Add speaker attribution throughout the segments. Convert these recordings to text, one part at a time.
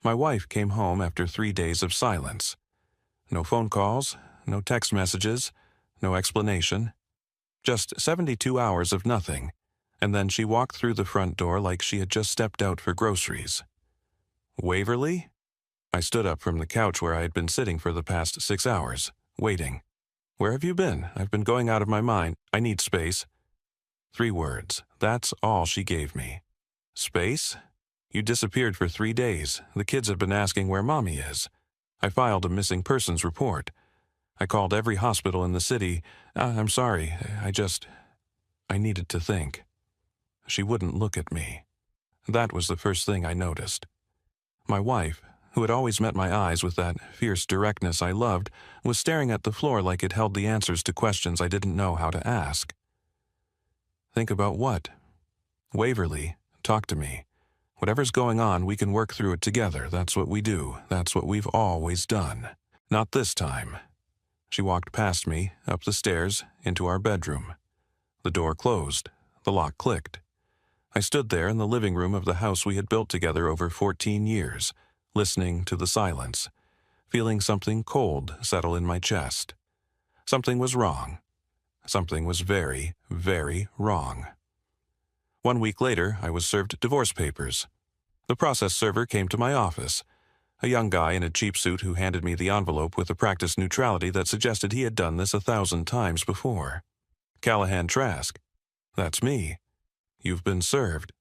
Speaker 1: My wife came home after 3 days of silence. No phone calls, no text messages, no explanation. Just 72 hours of nothing, and then she walked through the front door like she had just stepped out for groceries. Waverly? I stood up from the couch where I had been sitting for the past 6 hours, waiting. Where have you been? I've been going out of my mind. I need space. 3 words. That's all she gave me. Space? You disappeared for 3 days. The kids have been asking where Mommy is. I filed a missing persons report. I called every hospital in the city. I'm sorry, I needed to think. She wouldn't look at me. That was the first thing I noticed. My wife, who had always met my eyes with that fierce directness I loved, was staring at the floor like it held the answers to questions I didn't know how to ask. Think about what? Waverly, talk to me. Whatever's going on, we can work through it together. That's what we do. That's what we've always done. Not this time. She walked past me, up the stairs, into our bedroom. The door closed. The lock clicked. I stood there in the living room of the house we had built together over 14 years, listening to the silence, feeling something cold settle in my chest. Something was wrong. Something was very, very wrong. 1 week later, I was served divorce papers. The process server came to my office, a young guy in a cheap suit who handed me the envelope with a practiced neutrality that suggested he had done this 1,000 times before. Callahan Trask. That's me. You've been served.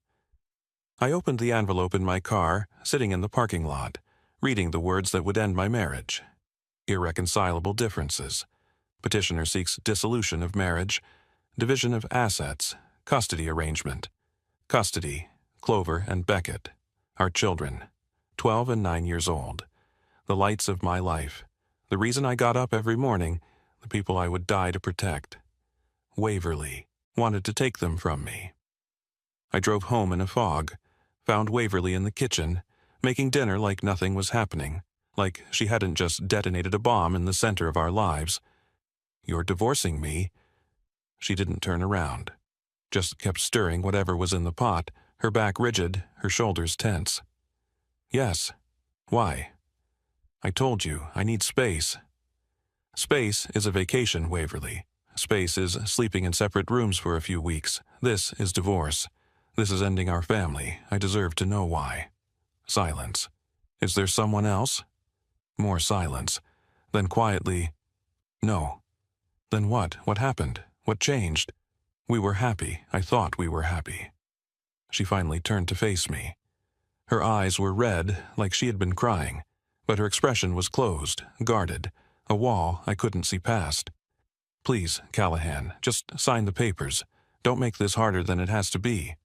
Speaker 1: I opened the envelope in my car, sitting in the parking lot, reading the words that would end my marriage. Irreconcilable differences. Petitioner seeks dissolution of marriage, division of assets, custody arrangement. Custody, Clover and Beckett. Our children, 12 and 9 years old. The lights of my life. The reason I got up every morning, the people I would die to protect. Waverly wanted to take them from me. I drove home in a fog, found Waverly in the kitchen, making dinner like nothing was happening, like she hadn't just detonated a bomb in the center of our lives. You're divorcing me? She didn't turn around, just kept stirring whatever was in the pot, her back rigid, her shoulders tense. Yes. Why? I told you, I need space. Space is a vacation, Waverly. Space is sleeping in separate rooms for a few weeks. This is divorce. This is ending our family. I deserve to know why. Silence. Is there someone else? More silence. Then quietly, no. Then what? What happened? What changed? We were happy. I thought we were happy. She finally turned to face me. Her eyes were red, like she had been crying, but her expression was closed, guarded, a wall I couldn't see past. Please, Callahan, just sign the papers. Don't make this harder than it has to be.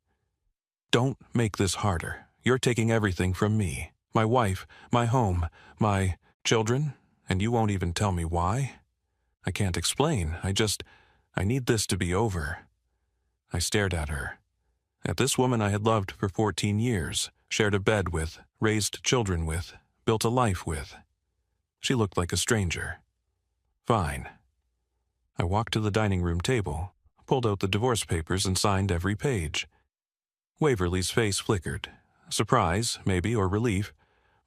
Speaker 1: Don't make this harder. You're taking everything from me. My wife, my home, my children, and you won't even tell me why? I can't explain. I need this to be over. I stared at her. At this woman I had loved for 14 years, shared a bed with, raised children with, built a life with. She looked like a stranger. Fine. I walked to the dining room table, pulled out the divorce papers and signed every page. Waverly's face flickered. Surprise, maybe, or relief,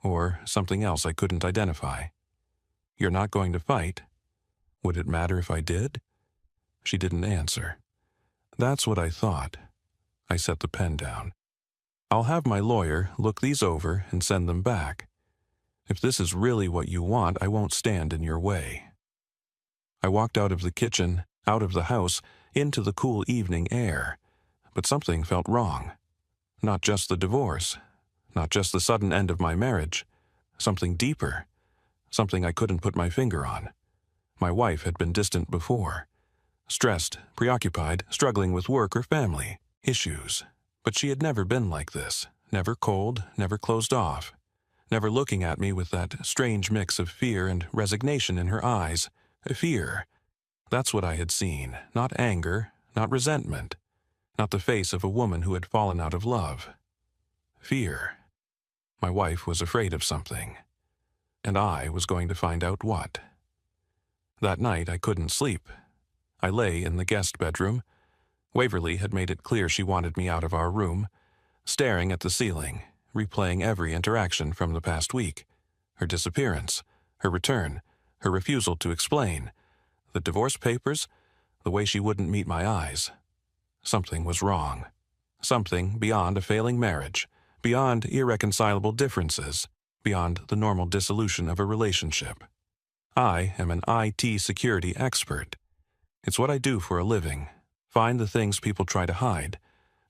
Speaker 1: or something else I couldn't identify. You're not going to fight? Would it matter if I did? She didn't answer. That's what I thought. I set the pen down. I'll have my lawyer look these over and send them back. If this is really what you want, I won't stand in your way. I walked out of the kitchen, out of the house, into the cool evening air, but something felt wrong. Not just the divorce, not just the sudden end of my marriage, something deeper, something I couldn't put my finger on. My wife had been distant before, stressed, preoccupied, struggling with work or family issues, but she had never been like this, never cold, never closed off, never looking at me with that strange mix of fear and resignation in her eyes. Fear. That's what I had seen, not anger, not resentment, not the face of a woman who had fallen out of love. Fear. My wife was afraid of something, and I was going to find out what. That night I couldn't sleep. I lay in the guest bedroom. Waverly had made it clear she wanted me out of our room, staring at the ceiling, replaying every interaction from the past week. Her disappearance, her return, her refusal to explain, the divorce papers, the way she wouldn't meet my eyes. Something was wrong. Something beyond a failing marriage, beyond irreconcilable differences, beyond the normal dissolution of a relationship. I am an IT security expert. It's what I do for a living. Find the things people try to hide.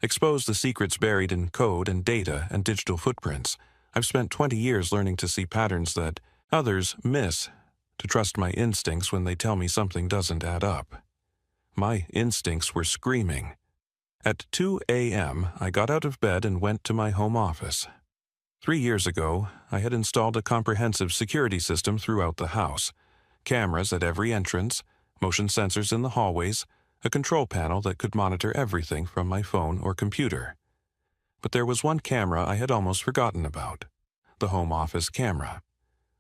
Speaker 1: Expose the secrets buried in code and data and digital footprints. I've spent 20 years learning to see patterns that others miss, to trust my instincts when they tell me something doesn't add up. My instincts were screaming. At 2 a.m., I got out of bed and went to my home office. 3 years ago, I had installed a comprehensive security system throughout the house. Cameras at every entrance, motion sensors in the hallways, a control panel that could monitor everything from my phone or computer. But there was one camera I had almost forgotten about, the home office camera.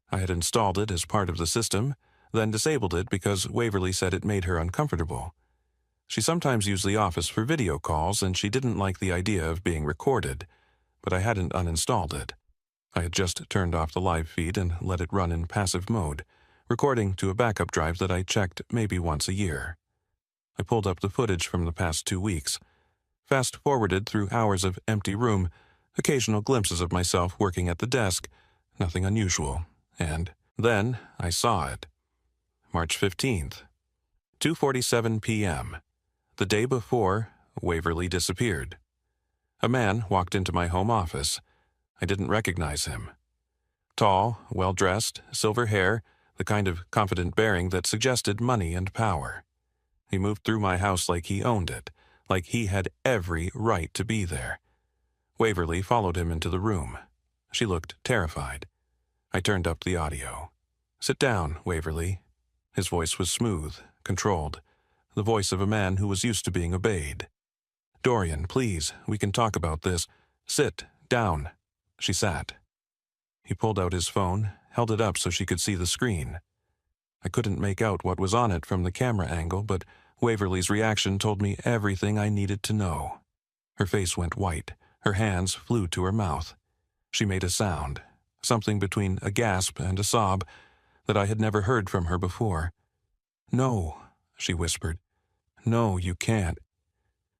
Speaker 1: I had installed it as part of the system, then disabled it because Waverly said it made her uncomfortable. She sometimes used the office for video calls, and she didn't like the idea of being recorded, but I hadn't uninstalled it. I had just turned off the live feed and let it run in passive mode, recording to a backup drive that I checked maybe once a year. I pulled up the footage from the past 2 weeks, fast-forwarded through hours of empty room, occasional glimpses of myself working at the desk, nothing unusual, and then I saw it. March 15th, 2:47 p.m. The day before, Waverly disappeared. A man walked into my home office. I didn't recognize him. Tall, well-dressed, silver hair, the kind of confident bearing that suggested money and power. He moved through my house like he owned it, like he had every right to be there. Waverly followed him into the room. She looked terrified. I turned up the audio. "Sit down, Waverly." His voice was smooth, controlled, the voice of a man who was used to being obeyed. "Dorian, please, we can talk about this. Sit down." She sat. He pulled out his phone, held it up so she could see the screen. I couldn't make out what was on it from the camera angle, but Waverly's reaction told me everything I needed to know. Her face went white. Her hands flew to her mouth. She made a sound, something between a gasp and a sob, that I had never heard from her before. "No," she whispered. "No, you can't.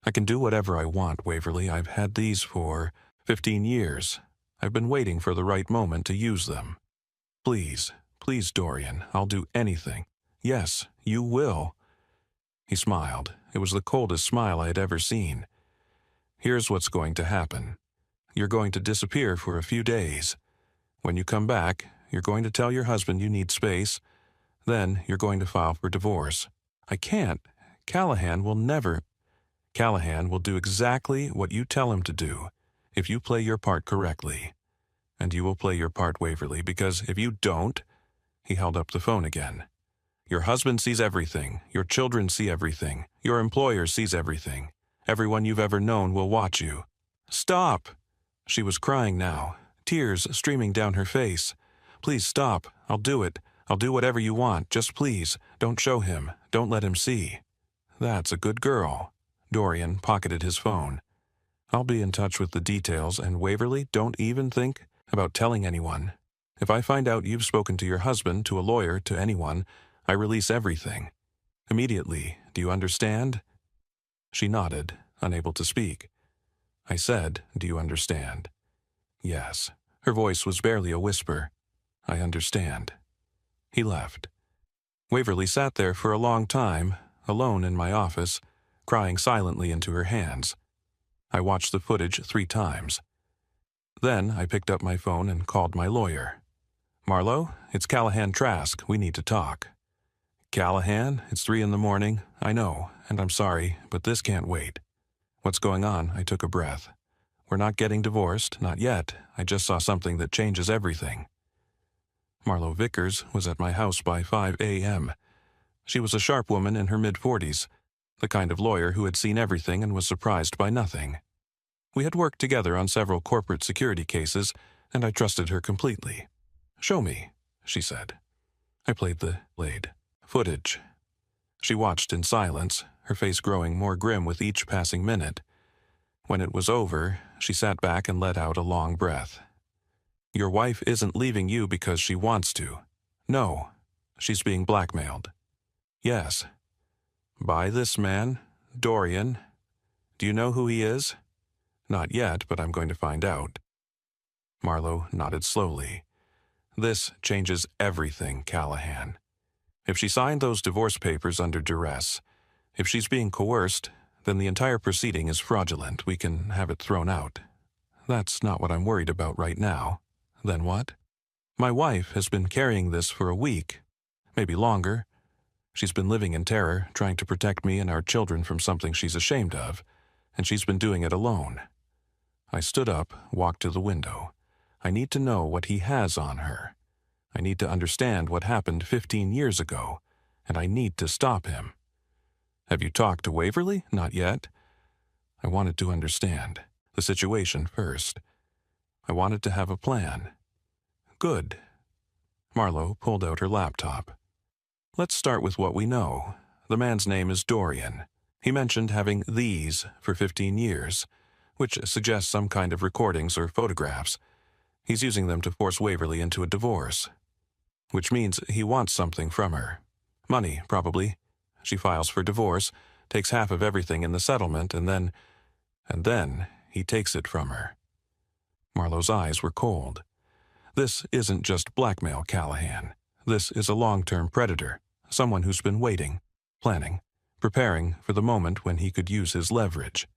Speaker 1: I can do whatever I want, Waverly. I've had these for 15 years. I've been waiting for the right moment to use them. Please, please, Dorian, I'll do anything. Yes, you will." He smiled. It was the coldest smile I had ever seen. "Here's what's going to happen. You're going to disappear for a few days. When you come back, you're going to tell your husband you need space. Then you're going to file for divorce." "I can't. Callahan will never—" "Callahan will do exactly what you tell him to do, if you play your part correctly. And you will play your part, Waverly, because if you don't—" He held up the phone again. "Your husband sees everything. Your children see everything. Your employer sees everything. Everyone you've ever known will watch you." "Stop!" She was crying now, tears streaming down her face. "Please stop. I'll do it. I'll do whatever you want. Just please, don't show him. Don't let him see." "That's a good girl." Dorian pocketed his phone. "I'll be in touch with the details, and Waverly, don't even think about telling anyone. If I find out you've spoken to your husband, to a lawyer, to anyone, I release everything. Immediately. Do you understand?" She nodded, unable to speak. I said, "Do you understand?" "Yes." Her voice was barely a whisper. "I understand." He left. Waverly sat there for a long time, alone in my office, crying silently into her hands. I watched the footage 3 times. Then I picked up my phone and called my lawyer. "Marlowe, it's Callahan Trask. We need to talk." "Callahan, it's 3 in the morning. I know, and I'm sorry, but this can't wait." "What's going on?" I took a breath. "We're not getting divorced, not yet. I just saw something that changes everything." Marlowe Vickers was at my house by 5 a.m. She was a sharp woman in her mid-40s, the kind of lawyer who had seen everything and was surprised by nothing. We had worked together on several corporate security cases, and I trusted her completely. "Show me," she said. I played the footage. She watched in silence, her face growing more grim with each passing minute. When it was over, she sat back and let out a long breath. Your wife isn't leaving you because she wants to. No, she's being blackmailed. Yes. By this man, Dorian. Do you know who he is? Not yet, but I'm going to find out. Marlowe nodded slowly. This changes everything, Callahan. If she signed those divorce papers under duress, if she's being coerced, then the entire proceeding is fraudulent. We can have it thrown out. That's not what I'm worried about right now. Then what? My wife has been carrying this for a week, maybe longer. She's been living in terror, trying to protect me and our children from something she's ashamed of, and she's been doing it alone. I stood up, walked to the window. I need to know what he has on her. I need to understand what happened 15 years ago, and I need to stop him. Have you talked to Waverly? Not yet. I wanted to understand the situation first. I wanted to have a plan. Good. Marlowe pulled out her laptop. Let's start with what we know. The man's name is Dorian. He mentioned having these for 15 years, which suggests some kind of recordings or photographs. He's using them to force Waverly into a divorce, which means he wants something from her. Money, probably. She files for divorce, takes half of everything in the settlement, and then he takes it from her. Marlowe's eyes were cold. This isn't just blackmail, Callahan. This is a long-term predator, someone who's been waiting, planning, preparing for the moment when he could use his leverage.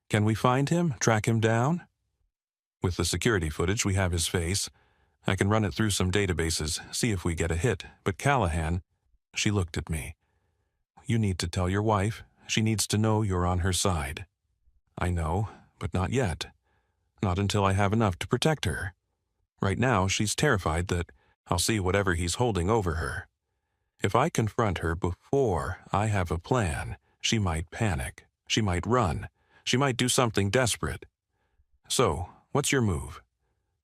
Speaker 1: Can we find him, track him down? With the security footage, we have his face. I can run it through some databases, see if we get a hit. But Callahan, she looked at me. You need to tell your wife. She needs to know you're on her side. I know, but not yet. Not until I have enough to protect her. Right now, she's terrified that I'll see whatever he's holding over her. If I confront her before I have a plan, she might panic. She might run. She might do something desperate. So, what's your move?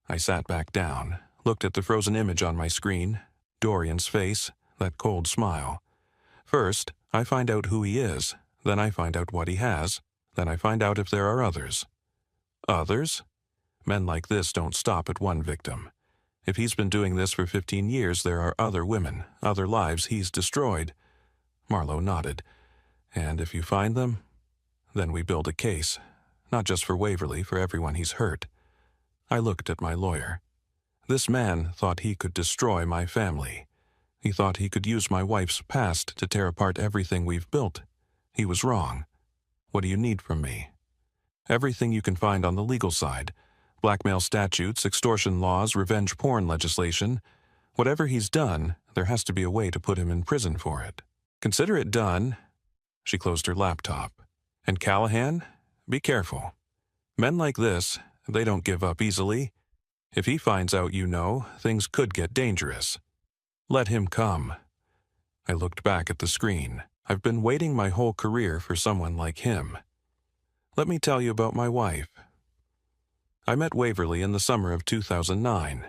Speaker 1: I sat back down, looked at the frozen image on my screen, Dorian's face, that cold smile. First, I find out who he is, then I find out what he has, then I find out if there are others. Others? Men like this don't stop at one victim. If he's been doing this for 15 years, there are other women, other lives he's destroyed. Marlowe nodded. And if you find them, then we build a case, not just for Waverly, for everyone he's hurt. I looked at my lawyer. This man thought he could destroy my family. He thought he could use my wife's past to tear apart everything we've built. He was wrong. What do you need from me? Everything you can find on the legal side. Blackmail statutes, extortion laws, revenge porn legislation. Whatever he's done, there has to be a way to put him in prison for it. Consider it done. She closed her laptop. And Callahan, be careful. Men like this, they don't give up easily. If he finds out you know, things could get dangerous. Let him come. I looked back at the screen. I've been waiting my whole career for someone like him. Let me tell you about my wife. I met Waverly in the summer of 2009.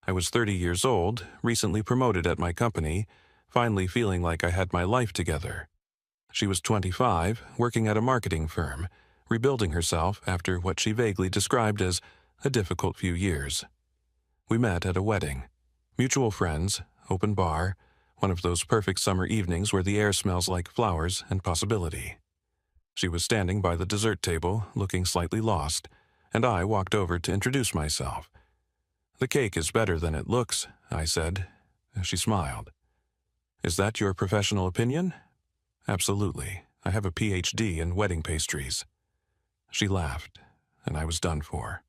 Speaker 1: I was 30 years old, recently promoted at my company, finally feeling like I had my life together. She was 25, working at a marketing firm, rebuilding herself after what she vaguely described as a difficult few years. We met at a wedding. Mutual friends, open bar, one of those perfect summer evenings where the air smells like flowers and possibility. She was standing by the dessert table, looking slightly lost, and I walked over to introduce myself. The cake is better than it looks, I said. She smiled. Is that your professional opinion? Absolutely. I have a PhD in wedding pastries. She laughed, and I was done for.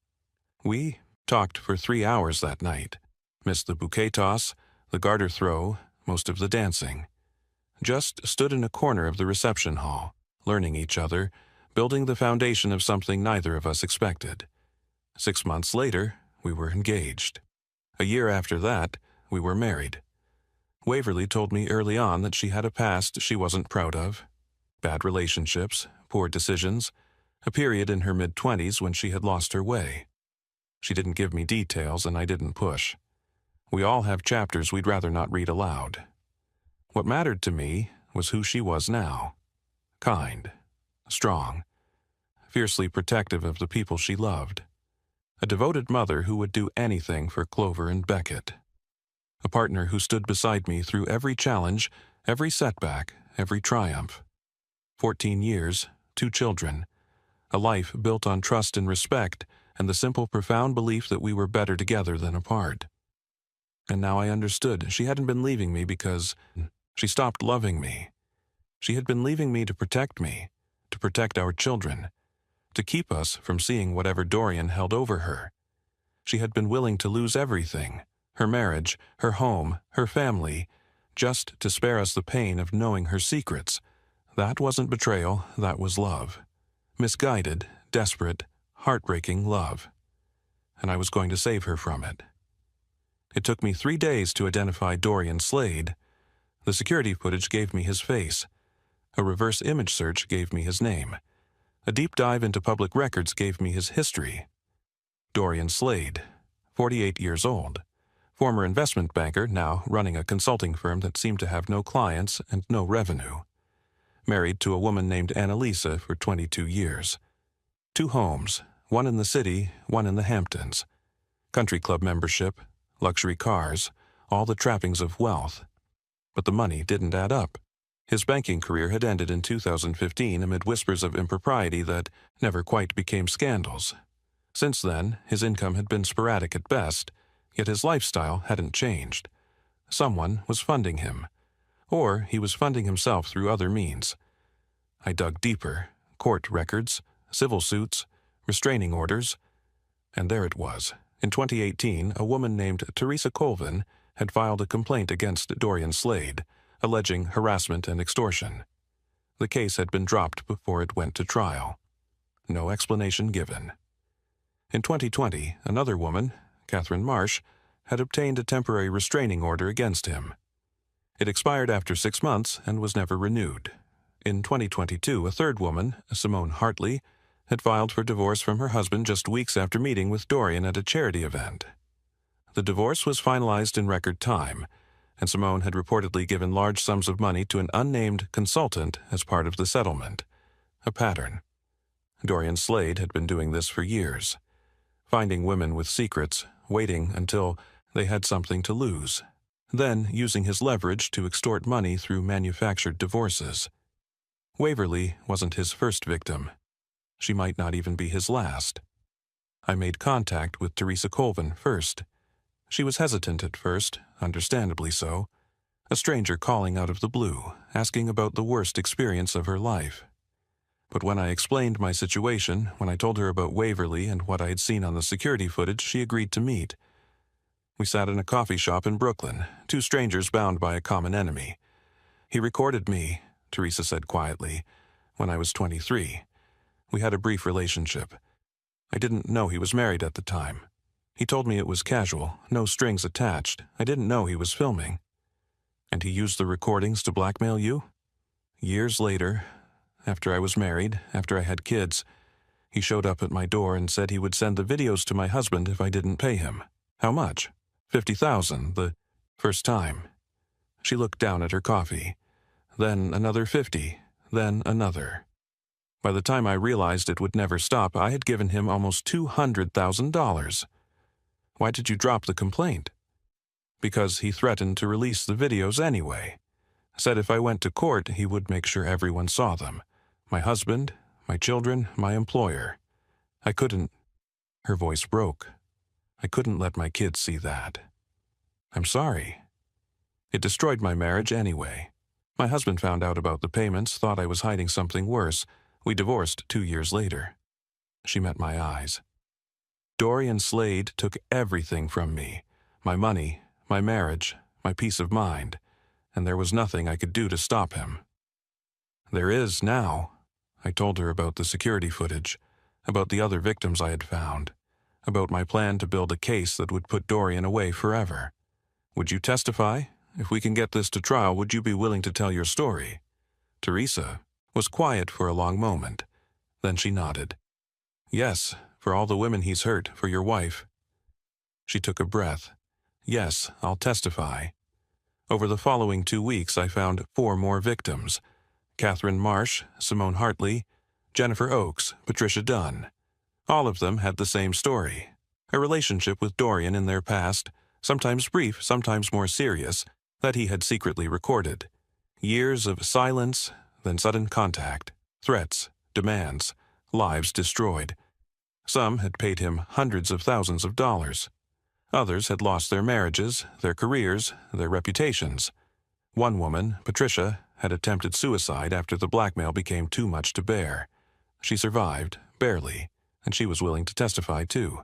Speaker 1: We talked for 3 hours that night. Missed the bouquet toss, the garter throw, most of the dancing. Just stood in a corner of the reception hall, learning each other, building the foundation of something neither of us expected. 6 months later, we were engaged. A year after that, we were married. Waverly told me early on that she had a past she wasn't proud of. Bad relationships, poor decisions, a period in her mid-20s when she had lost her way. She didn't give me details and I didn't push. We all have chapters we'd rather not read aloud. What mattered to me was who she was now. Kind, strong, fiercely protective of the people she loved. A devoted mother who would do anything for Clover and Beckett. A partner who stood beside me through every challenge, every setback, every triumph. 14 years, 2 children, a life built on trust and respect, and the simple, profound belief that we were better together than apart. And now I understood she hadn't been leaving me because she stopped loving me. She had been leaving me to protect me, to protect our children, to keep us from seeing whatever Dorian held over her. She had been willing to lose everything, her marriage, her home, her family, just to spare us the pain of knowing her secrets. That wasn't betrayal, that was love. Misguided, desperate, heartbreaking love. And I was going to save her from it. It took me 3 days to identify Dorian Slade. The security footage gave me his face. A reverse image search gave me his name. A deep dive into public records gave me his history. Dorian Slade, 48 years old. Former investment banker, now running a consulting firm that seemed to have no clients and no revenue. Married to a woman named Annalisa for 22 years. 2 homes, one in the city, one in the Hamptons. Country club membership, luxury cars, all the trappings of wealth. But the money didn't add up. His banking career had ended in 2015 amid whispers of impropriety that never quite became scandals. Since then, his income had been sporadic at best, yet his lifestyle hadn't changed. Someone was funding him. Or he was funding himself through other means. I dug deeper, court records, civil suits, restraining orders, and there it was. In 2018, a woman named Teresa Colvin had filed a complaint against Dorian Slade, alleging harassment and extortion. The case had been dropped before it went to trial. No explanation given. In 2020, another woman, Catherine Marsh, had obtained a temporary restraining order against him. It expired after 6 months and was never renewed. In 2022, a third woman, Simone Hartley, had filed for divorce from her husband just weeks after meeting with Dorian at a charity event. The divorce was finalized in record time, and Simone had reportedly given large sums of money to an unnamed consultant as part of the settlement. A pattern. Dorian Slade had been doing this for years, finding women with secrets, waiting until they had something to lose, then using his leverage to extort money through manufactured divorces. Waverly wasn't his first victim. She might not even be his last. I made contact with Teresa Colvin first. She was hesitant at first, understandably so. A stranger calling out of the blue, asking about the worst experience of her life. But when I explained my situation, when I told her about Waverly and what I had seen on the security footage, she agreed to meet. We sat in a coffee shop in Brooklyn, 2 strangers bound by a common enemy. He recorded me, Teresa said quietly, when I was 23. We had a brief relationship. I didn't know he was married at the time. He told me it was casual, no strings attached. I didn't know he was filming. And he used the recordings to blackmail you? Years later, after I was married, after I had kids, he showed up at my door and said he would send the videos to my husband if I didn't pay him. How much? $50,000, the first time. She looked down at her coffee. Then another 50, then another. By the time I realized it would never stop, I had given him almost $200,000. Why did you drop the complaint? Because he threatened to release the videos anyway. Said if I went to court, he would make sure everyone saw them. My husband, my children, my employer. I couldn't. Her voice broke. I couldn't let my kids see that. I'm sorry. It destroyed my marriage anyway. My husband found out about the payments, thought I was hiding something worse. We divorced 2 years later. She met my eyes. Dorian Slade took everything from me. My money, my marriage, my peace of mind. And there was nothing I could do to stop him. There is now. I told her about the security footage, about the other victims I had found, about my plan to build a case that would put Dorian away forever. Would you testify? If we can get this to trial, would you be willing to tell your story? Teresa was quiet for a long moment. Then she nodded. Yes, for all the women he's hurt, for your wife. She took a breath. Yes, I'll testify. Over the following 2 weeks, I found 4 more victims. Catherine Marsh, Simone Hartley, Jennifer Oakes, Patricia Dunn. All of them had the same story. A relationship with Dorian in their past, sometimes brief, sometimes more serious, that he had secretly recorded. Years of silence, then sudden contact, threats, demands, lives destroyed. Some had paid him hundreds of thousands of dollars. Others had lost their marriages, their careers, their reputations. One woman, Patricia, had attempted suicide after the blackmail became too much to bear. She survived, barely, and she was willing to testify too.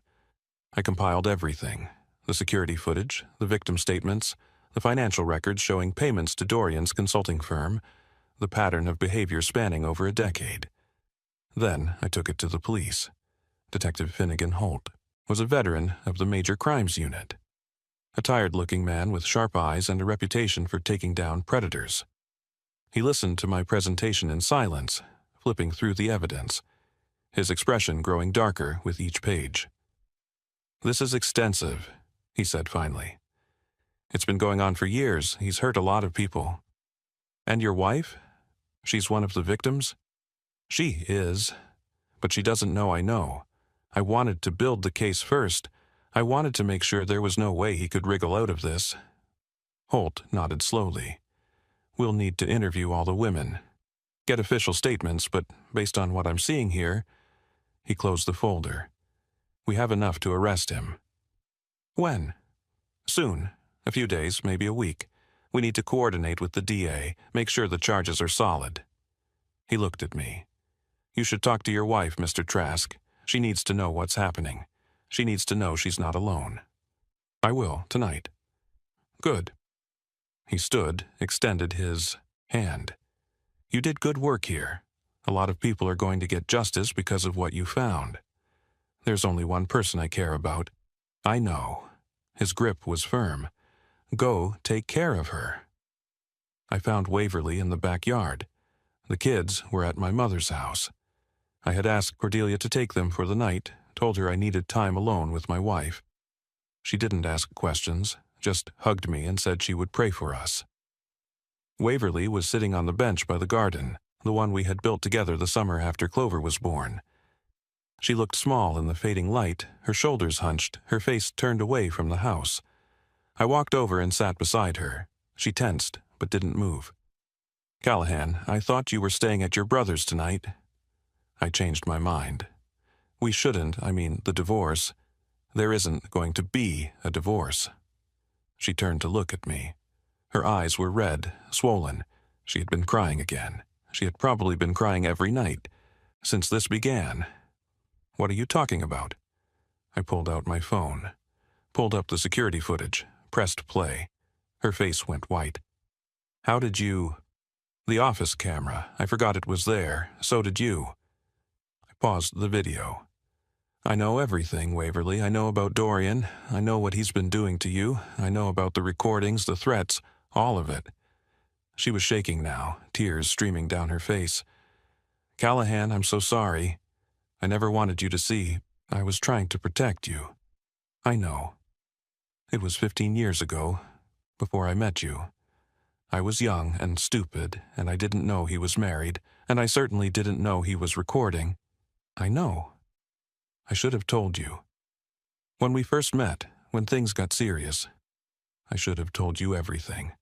Speaker 1: I compiled everything: the security footage, the victim statements, the financial records showing payments to Dorian's consulting firm, the pattern of behavior spanning over a decade. Then I took it to the police. Detective Finnegan Holt was a veteran of the Major Crimes Unit, a tired-looking man with sharp eyes and a reputation for taking down predators. He listened to my presentation in silence, flipping through the evidence, his expression growing darker with each page. "This is extensive," he said finally. "It's been going on for years. He's hurt a lot of people." "And your wife? She's one of the victims?" "She is, but she doesn't know I know. I wanted to build the case first. I wanted to make sure there was no way he could wriggle out of this." Holt nodded slowly. "We'll need to interview all the women. Get official statements, but based on what I'm seeing here..." He closed the folder. "We have enough to arrest him." "When?" "Soon. A few days, maybe a week. We need to coordinate with the DA, make sure the charges are solid." He looked at me. "You should talk to your wife, Mr. Trask. She needs to know what's happening. She needs to know she's not alone." "I will, tonight." "Good." He stood, extended his hand. "You did good work here. A lot of people are going to get justice because of what you found. There's only one person I care about." "I know." His grip was firm. "Go take care of her." I found Waverly in the backyard. The kids were at my mother's house. I had asked Cordelia to take them for the night, told her I needed time alone with my wife. She didn't ask questions, just hugged me and said she would pray for us. Waverly was sitting on the bench by the garden, the one we had built together the summer after Clover was born. She looked small in the fading light, her shoulders hunched, her face turned away from the house. I walked over and sat beside her. She tensed, but didn't move. "Callahan, I thought you were staying at your brother's tonight." I changed my mind. "We shouldn't, the divorce. There isn't going to be a divorce." She turned to look at me. Her eyes were red, swollen. She had been crying again. She had probably been crying every night since this began. "What are you talking about?" I pulled out my phone, pulled up the security footage, pressed play. Her face went white. "How did you—" "The office camera. I forgot it was there. So did you." I paused the video. "I know everything, Waverly. I know about Dorian. I know what he's been doing to you. I know about the recordings, the threats, all of it." She was shaking now, tears streaming down her face. "Callahan, I'm so sorry. I never wanted you to see. I was trying to protect you." "I know. It was 15 years ago, before I met you. I was young and stupid, and I didn't know he was married, and I certainly didn't know he was recording." "I know. I should have told you. When we first met, when things got serious, I should have told you everything.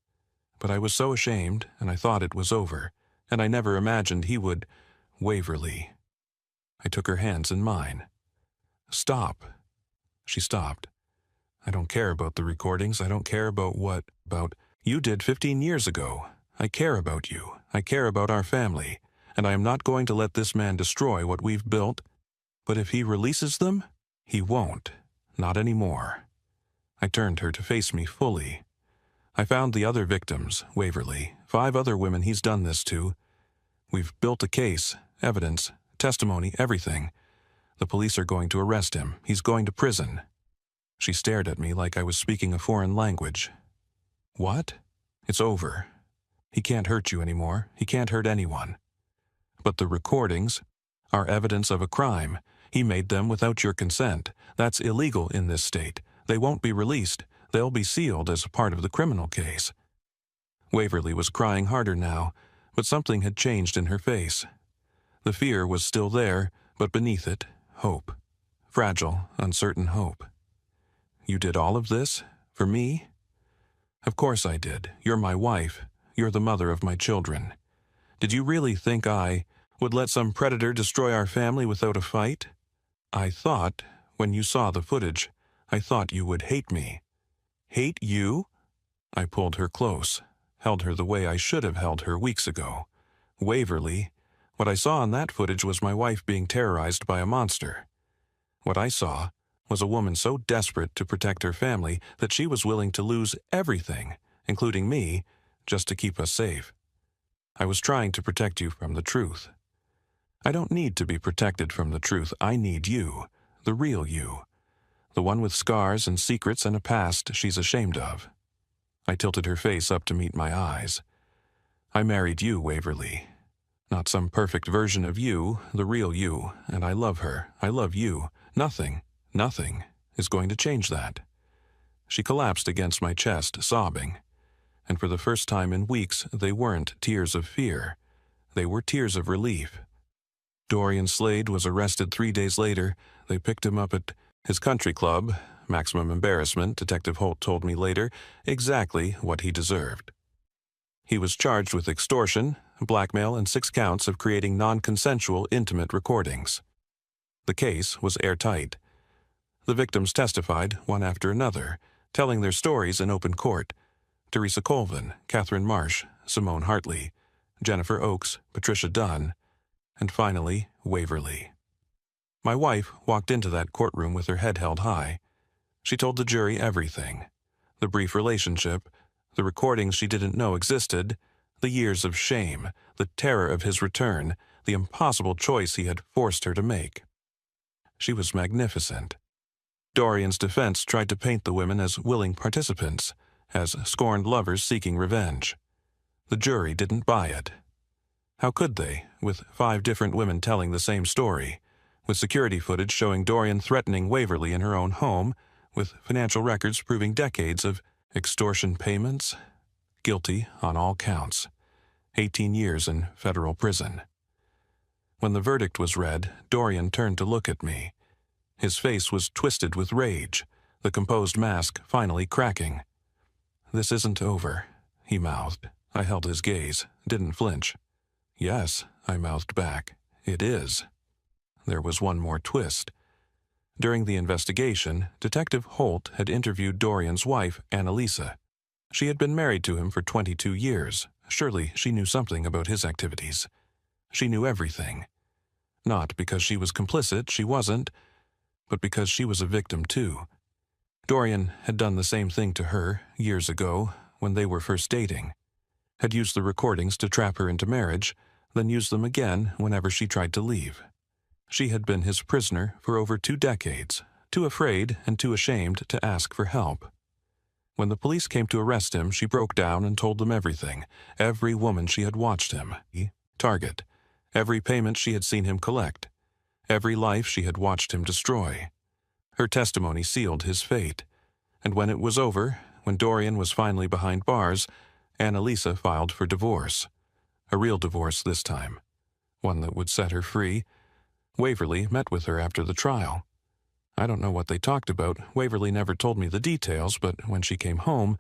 Speaker 1: But I was so ashamed, and I thought it was over, and I never imagined he would—" "Waverly." I took her hands in mine. "Stop." She stopped. "I don't care about the recordings. I don't care about what you did 15 years ago. I care about you. I care about our family, and I am not going to let this man destroy what we've built. But if he releases them, he won't. Not anymore." I turned her to face me fully. "I found the other victims, Waverly, 5 other women he's done this to. We've built a case, evidence, testimony, everything. The police are going to arrest him. He's going to prison." She stared at me like I was speaking a foreign language. "What?" "It's over. He can't hurt you anymore. He can't hurt anyone. But the recordings are evidence of a crime. He made them without your consent. That's illegal in this state. They won't be released. They'll be sealed as part of the criminal case." Waverly was crying harder now, but something had changed in her face. The fear was still there, but beneath it, hope. Fragile, uncertain hope. You did all of this? For me? Of course I did. You're my wife. You're the mother of my children. Did you really think I would let some predator destroy our family without a fight? I thought, when you saw the footage, I thought you would hate me. Hate you? I pulled her close, held her the way I should have held her weeks ago. Waverly, what I saw in that footage was my wife being terrorized by a monster. What I saw was a woman so desperate to protect her family that she was willing to lose everything, including me, just to keep us safe. I was trying to protect you from the truth. I don't need to be protected from the truth. I need you, the real you, the one with scars and secrets and a past she's ashamed of. I tilted her face up to meet my eyes. I married you, Waverly. Not some perfect version of you, the real you, and I love her. I love you. Nothing is going to change that. She collapsed against my chest, sobbing. And for the first time in weeks, they weren't tears of fear. They were tears of relief. Dorian Slade was arrested 3 days later. They picked him up at his country club. Maximum embarrassment, Detective Holt told me later, exactly what he deserved. He was charged with extortion, blackmail, and 6 counts of creating non-consensual intimate recordings. The case was airtight. The victims testified, one after another, telling their stories in open court. Teresa Colvin, Catherine Marsh, Simone Hartley, Jennifer Oakes, Patricia Dunn, and finally, Waverly. My wife walked into that courtroom with her head held high. She told the jury everything. The brief relationship, the recordings she didn't know existed, the years of shame, the terror of his return, the impossible choice he had forced her to make. She was magnificent. Dorian's defense tried to paint the women as willing participants, as scorned lovers seeking revenge. The jury didn't buy it. How could they, with 5 different women telling the same story, with security footage showing Dorian threatening Waverly in her own home, with financial records proving decades of extortion payments? Guilty on all counts. 18 years in federal prison. When the verdict was read, Dorian turned to look at me. His face was twisted with rage, the composed mask finally cracking. "This isn't over," he mouthed. I held his gaze, didn't flinch. "Yes," I mouthed back, "it is." There was one more twist. During the investigation, Detective Holt had interviewed Dorian's wife, Annalisa. She had been married to him for 22 years. Surely she knew something about his activities. She knew everything. Not because she was complicit, she wasn't, but because she was a victim too. Dorian had done the same thing to her years ago when they were first dating. Had used the recordings to trap her into marriage, then used them again whenever she tried to leave. She had been his prisoner for over 2 decades, too afraid and too ashamed to ask for help. When the police came to arrest him, she broke down and told them everything, every woman she had watched him target, every payment she had seen him collect, every life she had watched him destroy. Her testimony sealed his fate, and when it was over, when Dorian was finally behind bars, Annalisa filed for divorce. A real divorce this time, one that would set her free. Waverly met with her after the trial. I don't know what they talked about. Waverly never told me the details, but when she came home,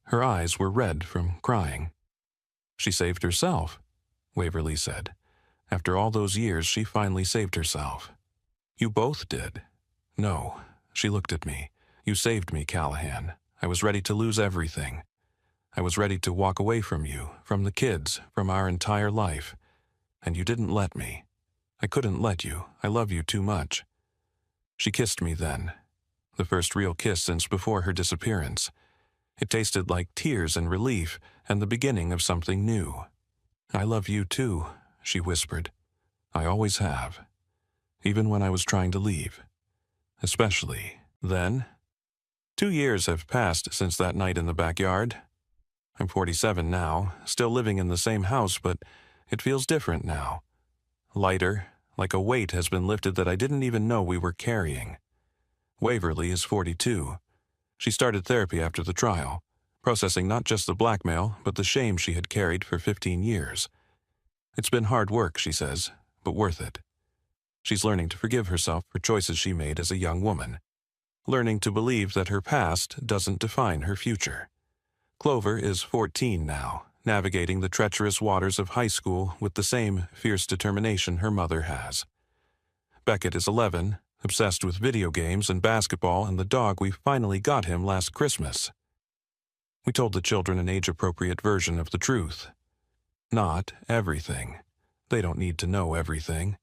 Speaker 1: her eyes were red from crying. "She saved herself," Waverly said. "After all those years, she finally saved herself." "You both did." "No." She looked at me. "You saved me, Callahan. I was ready to lose everything. I was ready to walk away from you, from the kids, from our entire life. And you didn't let me. I couldn't let you. I love you too much." She kissed me then. The first real kiss since before her disappearance. It tasted like tears and relief and the beginning of something new. "I love you too," she whispered. "I always have. Even when I was trying to leave. Especially then." 2 years have passed since that night in the backyard. I'm 47 now, still living in the same house, but it feels different now. Lighter, like a weight has been lifted that I didn't even know we were carrying. Waverly is 42. She started therapy after the trial, processing not just the blackmail, but the shame she had carried for 15 years. It's been hard work, she says, but worth it. She's learning to forgive herself for choices she made as a young woman, learning to believe that her past doesn't define her future. Clover is 14 now, navigating the treacherous waters of high school with the same fierce determination her mother has. Beckett is 11, obsessed with video games and basketball and the dog we finally got him last Christmas. We told the children an age-appropriate version of the truth. Not everything. They don't need to know everything,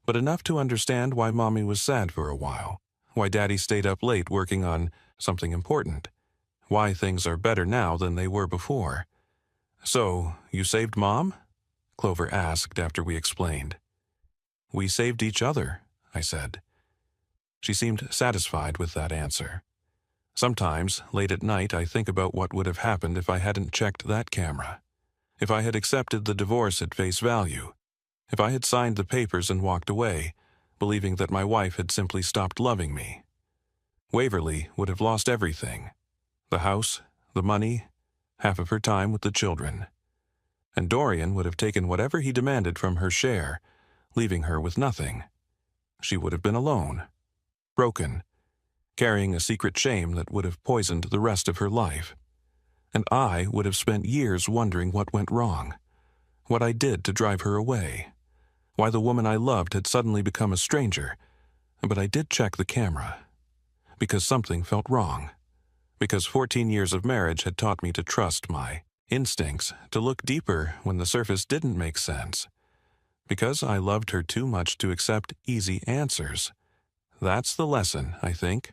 Speaker 1: but enough to understand why Mommy was sad for a while, why Daddy stayed up late working on something important, why things are better now than they were before. "So, you saved Mom?" Clover asked after we explained. "We saved each other," I said. She seemed satisfied with that answer. Sometimes, late at night, I think about what would have happened if I hadn't checked that camera. If I had accepted the divorce at face value. If I had signed the papers and walked away, believing that my wife had simply stopped loving me. Waverly would have lost everything. The house, the money, half of her time with the children. And Dorian would have taken whatever he demanded from her share, leaving her with nothing. She would have been alone, broken, carrying a secret shame that would have poisoned the rest of her life. And I would have spent years wondering what went wrong, what I did to drive her away, why the woman I loved had suddenly become a stranger. But I did check the camera, because something felt wrong, because 14 years of marriage had taught me to trust my instincts, to look deeper when the surface didn't make sense, because I loved her too much to accept easy answers. That's the lesson, I think.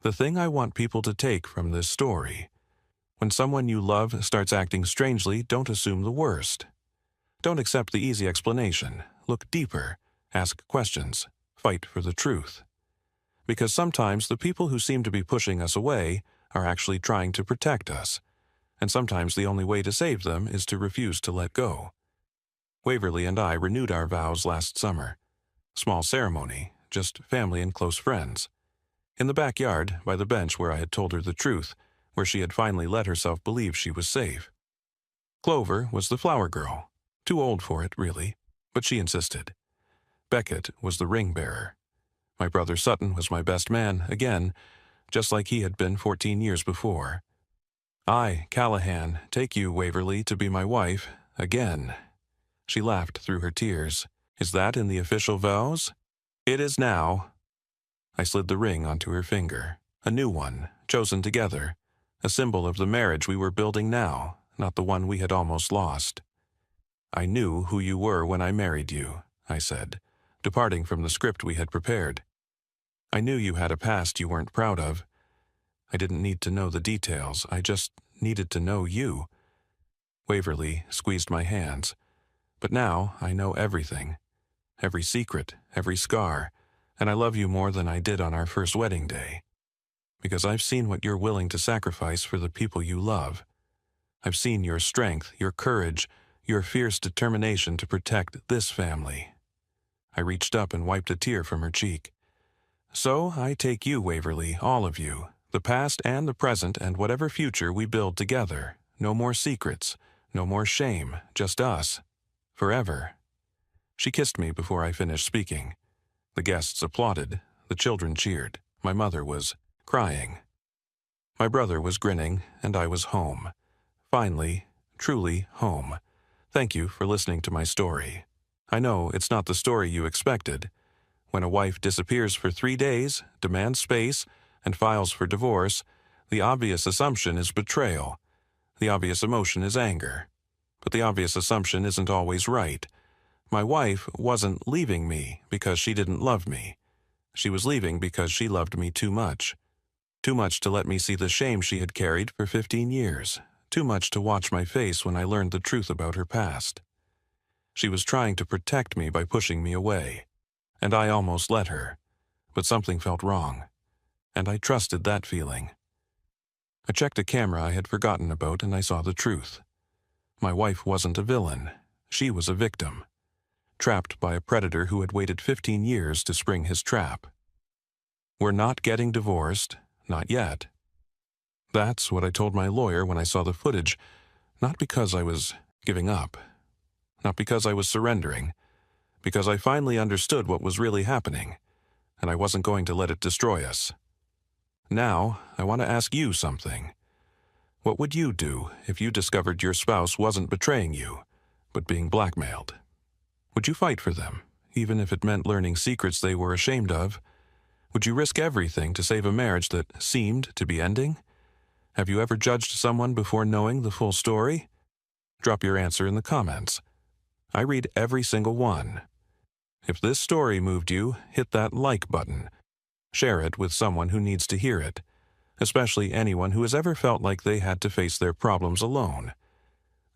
Speaker 1: The thing I want people to take from this story. When someone you love starts acting strangely, don't assume the worst. Don't accept the easy explanation. Look deeper, ask questions, fight for the truth. Because sometimes the people who seem to be pushing us away are actually trying to protect us, and sometimes the only way to save them is to refuse to let go. Waverly and I renewed our vows last summer. Small ceremony, just family and close friends. In the backyard, by the bench where I had told her the truth, where she had finally let herself believe she was safe. Clover was the flower girl. Too old for it, really, but she insisted. Beckett was the ring bearer. My brother Sutton was my best man, again, just like he had been 14 years before. I, Callahan, take you, Waverly, to be my wife, again. She laughed through her tears. Is that in the official vows? It is now. I slid the ring onto her finger, a new one, chosen together, a symbol of the marriage we were building now, not the one we had almost lost. I knew who you were when I married you, I said, departing from the script we had prepared. I knew you had a past you weren't proud of. I didn't need to know the details, I just needed to know you. Waverly squeezed my hands. But now I know everything. Every secret, every scar, and I love you more than I did on our first wedding day. Because I've seen what you're willing to sacrifice for the people you love. I've seen your strength, your courage, your fierce determination to protect this family. I reached up and wiped a tear from her cheek. So I take you, Waverly, all of you, the past and the present and whatever future we build together. No more secrets, no more shame, just us. Forever. She kissed me before I finished speaking. The guests applauded, the children cheered, my mother was crying. My brother was grinning, and I was home. Finally, truly home. Thank you for listening to my story. I know it's not the story you expected. When a wife disappears for 3 days, demands space, and files for divorce, the obvious assumption is betrayal. The obvious emotion is anger. But the obvious assumption isn't always right. My wife wasn't leaving me because she didn't love me. She was leaving because she loved me too much. Too much to let me see the shame she had carried for 15 years. Too much to watch my face when I learned the truth about her past. She was trying to protect me by pushing me away. And I almost let her. But something felt wrong. And I trusted that feeling. I checked a camera I had forgotten about and I saw the truth. My wife wasn't a villain. She was a victim. Trapped by a predator who had waited 15 years to spring his trap. We're not getting divorced, not yet. That's what I told my lawyer when I saw the footage, not because I was giving up, not because I was surrendering, because I finally understood what was really happening, and I wasn't going to let it destroy us. Now, I want to ask you something. What would you do if you discovered your spouse wasn't betraying you, but being blackmailed? Would you fight for them, even if it meant learning secrets they were ashamed of? Would you risk everything to save a marriage that seemed to be ending? Have you ever judged someone before knowing the full story? Drop your answer in the comments. I read every single one. If this story moved you, hit that like button. Share it with someone who needs to hear it, especially anyone who has ever felt like they had to face their problems alone.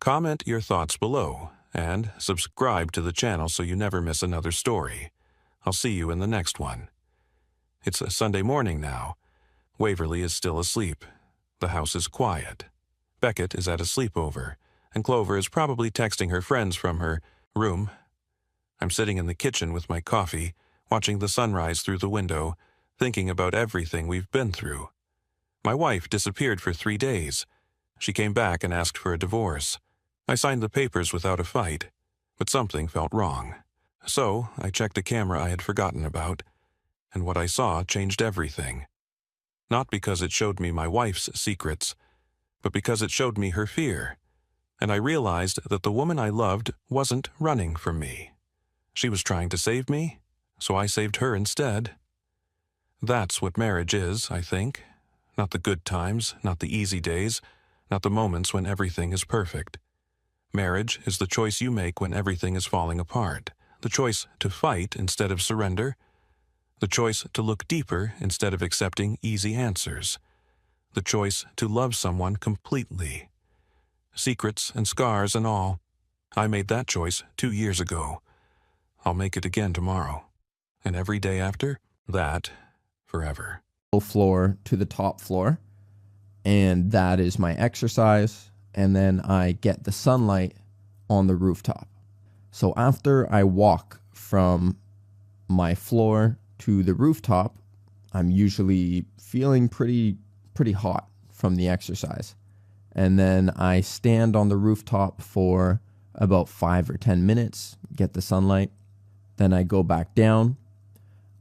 Speaker 1: Comment your thoughts below, and subscribe to the channel so you never miss another story. I'll see you in the next one. It's a Sunday morning now. Waverly is still asleep. The house is quiet. Beckett is at a sleepover, and Clover is probably texting her friends from her room. I'm sitting in the kitchen with my coffee, watching the sunrise through the window, thinking about everything we've been through. My wife disappeared for 3 days. She came back and asked for a divorce. I signed the papers without a fight, but something felt wrong. So I checked a camera I had forgotten about, and what I saw changed everything. Not because it showed me my wife's secrets, but because it showed me her fear, and I realized that the woman I loved wasn't running from me. She was trying to save me, so I saved her instead. That's what marriage is, I think. Not the good times, not the easy days, not the moments when everything is perfect. Marriage is the choice you make when everything is falling apart, the choice to fight instead of surrender, the choice to look deeper instead of accepting easy answers, the choice to love someone completely. Secrets and scars and all. I made that choice 2 years ago. I'll make it again tomorrow. And every day after that, forever.
Speaker 2: Floor to the top floor, and that is my exercise, and then I get the sunlight on the rooftop. So after I walk from my floor to the rooftop, I'm usually feeling pretty hot from the exercise. And then I stand on the rooftop for about 5 or 10 minutes, get the sunlight. Then I go back down.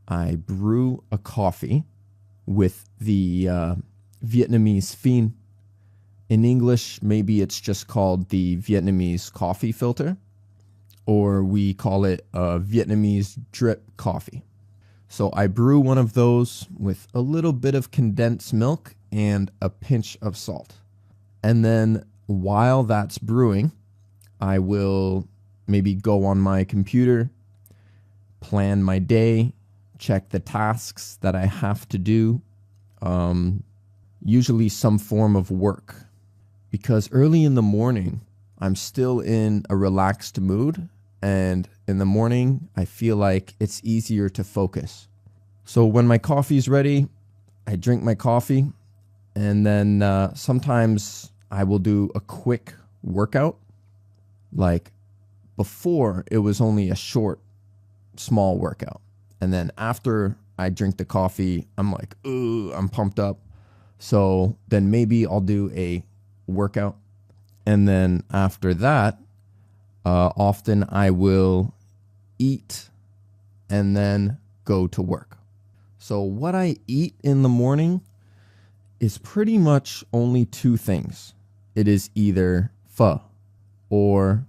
Speaker 2: I brew a coffee with the Vietnamese phin. In English, maybe it's just called the Vietnamese coffee filter, or we call it a Vietnamese drip coffee. So I brew one of those with a little bit of condensed milk and a pinch of salt. And then while that's brewing, I will maybe go on my computer, plan my day, check the tasks that I have to do, usually some form of work. Because early in the morning, I'm still in a relaxed mood, and in the morning, I feel like it's easier to focus. So when my coffee's ready, I drink my coffee, and then sometimes I will do a quick workout. Like before, it was only a short, small workout. And then after I drink the coffee, I'm like, ooh, I'm pumped up. So then maybe I'll do a workout. And then after that, often I will eat and then go to work. So what I eat in the morning is pretty much only 2 things. It is either pho or